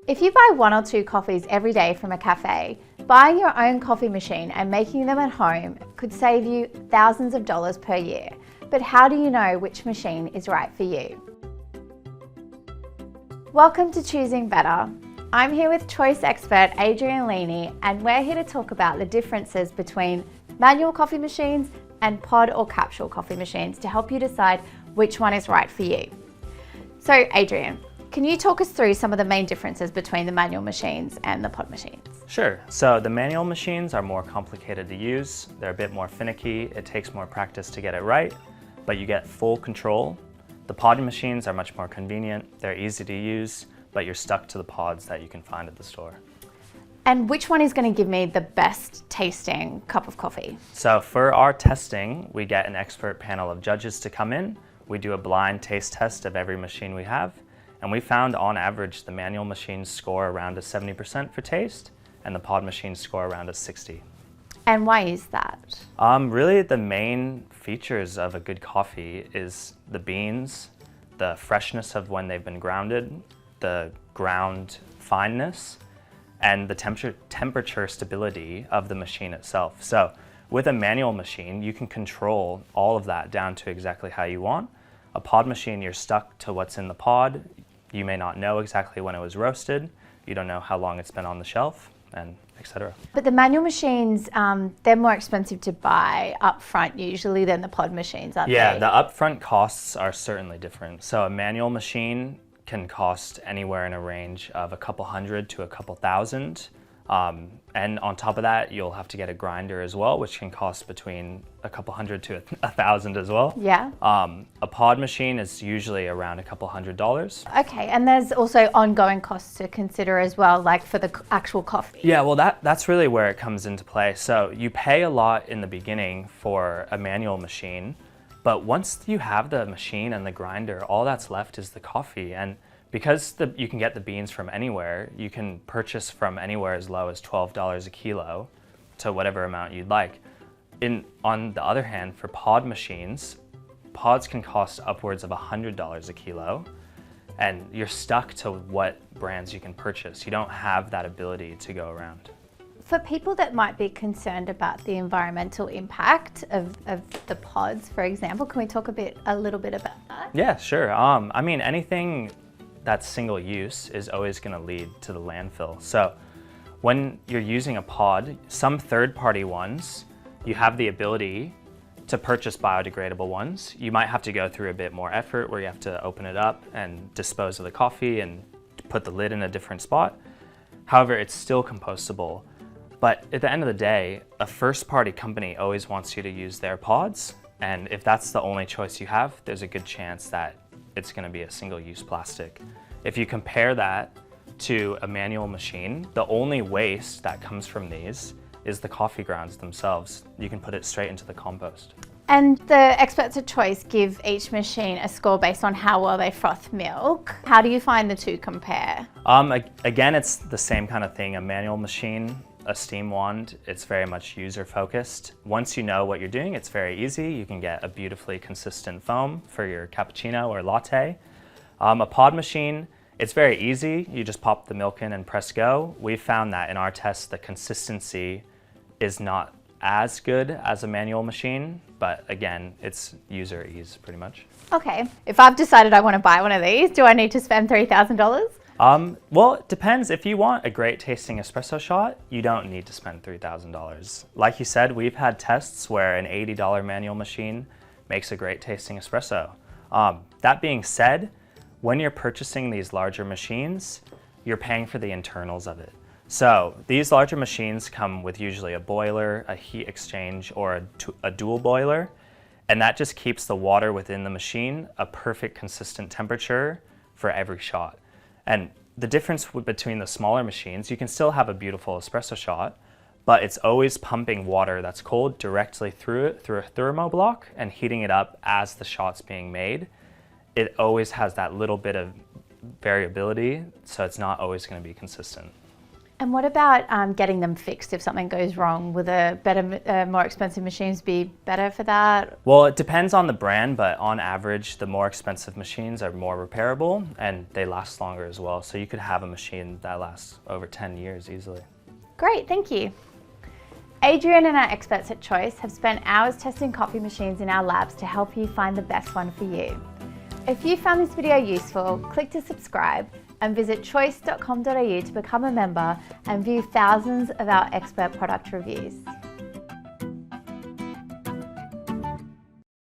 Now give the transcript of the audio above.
If you buy 1 or 2 coffees every day from a cafe, buying your own coffee machine and making them at home could save you thousands of dollars per year. But how do you know which machine is right for you? Welcome to Choosing Better. I'm here with choice expert Adrian Leaney, and we're here to talk about the differences between manual coffee machines and pod or capsule coffee machines to help you decide which one is right for you. So Adrian, can you talk us through some of the main differences between the manual machines and the pod machines? Sure. So the manual machines are more complicated to use. They're a bit more finicky. It takes more practice to get it right, but you get full control. The pod machines are much more convenient. They're easy to use, but you're stuck to the pods that you can find at the store. And which one is going to give me the best tasting cup of coffee? So for our testing, we get an expert panel of judges to come in. We do a blind taste test of every machine we have. And we found on average, the manual machines score around a 70% for taste, and the pod machines score around a 60. And why is that? Really, the main features of a good coffee is the beans, the freshness of when they've been grounded, the ground fineness, and the temperature stability of the machine itself. So with a manual machine, you can control all of that down to exactly how you want. A pod machine, you're stuck to what's in the pod. You may not know exactly when it was roasted. You don't know how long it's been on the shelf, and etc. But the manual machines, they're more expensive to buy up front usually than the pod machines, aren't they? Yeah, the upfront costs are certainly different. So a manual machine can cost anywhere in a range of a couple hundred to a couple thousand. And on top of that, you'll have to get a grinder as well, which can cost between a couple hundred to $1,000 as well. Yeah. A pod machine is usually around a couple $100s. Okay, and there's also ongoing costs to consider as well, like for the actual coffee. Yeah, well, that's really where it comes into play. So you pay a lot in the beginning for a manual machine, but once you have the machine and the grinder, all that's left is the coffee. And because you can get the beans from anywhere, you can purchase from anywhere as low as $12 a kilo to whatever amount you'd like. On the other hand, for pod machines, pods can cost upwards of $100 a kilo, and you're stuck to what brands you can purchase. You don't have that ability to go around. For people that might be concerned about the environmental impact of the pods, for example, can we talk a little bit about that? Yeah, sure. I mean, anything that's single use is always going to lead to the landfill. So when you're using a pod, some third-party ones, you have the ability to purchase biodegradable ones. You might have to go through a bit more effort where you have to open it up and dispose of the coffee and put the lid in a different spot. However, it's still compostable. But at the end of the day, a first-party company always wants you to use their pods. And if that's the only choice you have, there's a good chance that it's going to be a single-use plastic. If you compare that to a manual machine, the only waste that comes from these is the coffee grounds themselves. You can put it straight into the compost. And the experts at Choice give each machine a score based on how well they froth milk. How do you find the two compare? Again, it's the same kind of thing. A manual machine, a steam wand, it's very much user focused. Once you know what you're doing, it's very easy. You can get a beautifully consistent foam for your cappuccino or latte. A pod machine, it's very easy. You just pop the milk in and press go. We found that in our tests, the consistency is not as good as a manual machine, but again, it's user ease pretty much. Okay, if I've decided I want to buy one of these, do I need to spend $3,000? Well, it depends. If you want a great tasting espresso shot, you don't need to spend $3,000. Like you said, we've had tests where an $80 manual machine makes a great tasting espresso. That being said, when you're purchasing these larger machines, you're paying for the internals of it. So these larger machines come with usually a boiler, a heat exchange, or a dual boiler, and that just keeps the water within the machine a perfect consistent temperature for every shot. And the difference between the smaller machines, you can still have a beautiful espresso shot, but it's always pumping water that's cold directly through it, through a thermo block, and heating it up as the shot's being made. It always has that little bit of variability, so it's not always going to be consistent. And what about getting them fixed if something goes wrong? Will the better, more expensive machines be better for that? Well, it depends on the brand, but on average, the more expensive machines are more repairable and they last longer as well. So you could have a machine that lasts over 10 years easily. Great, thank you. Adrian and our experts at Choice have spent hours testing coffee machines in our labs to help you find the best one for you. If you found this video useful, click to subscribe and visit choice.com.au to become a member and view thousands of our expert product reviews.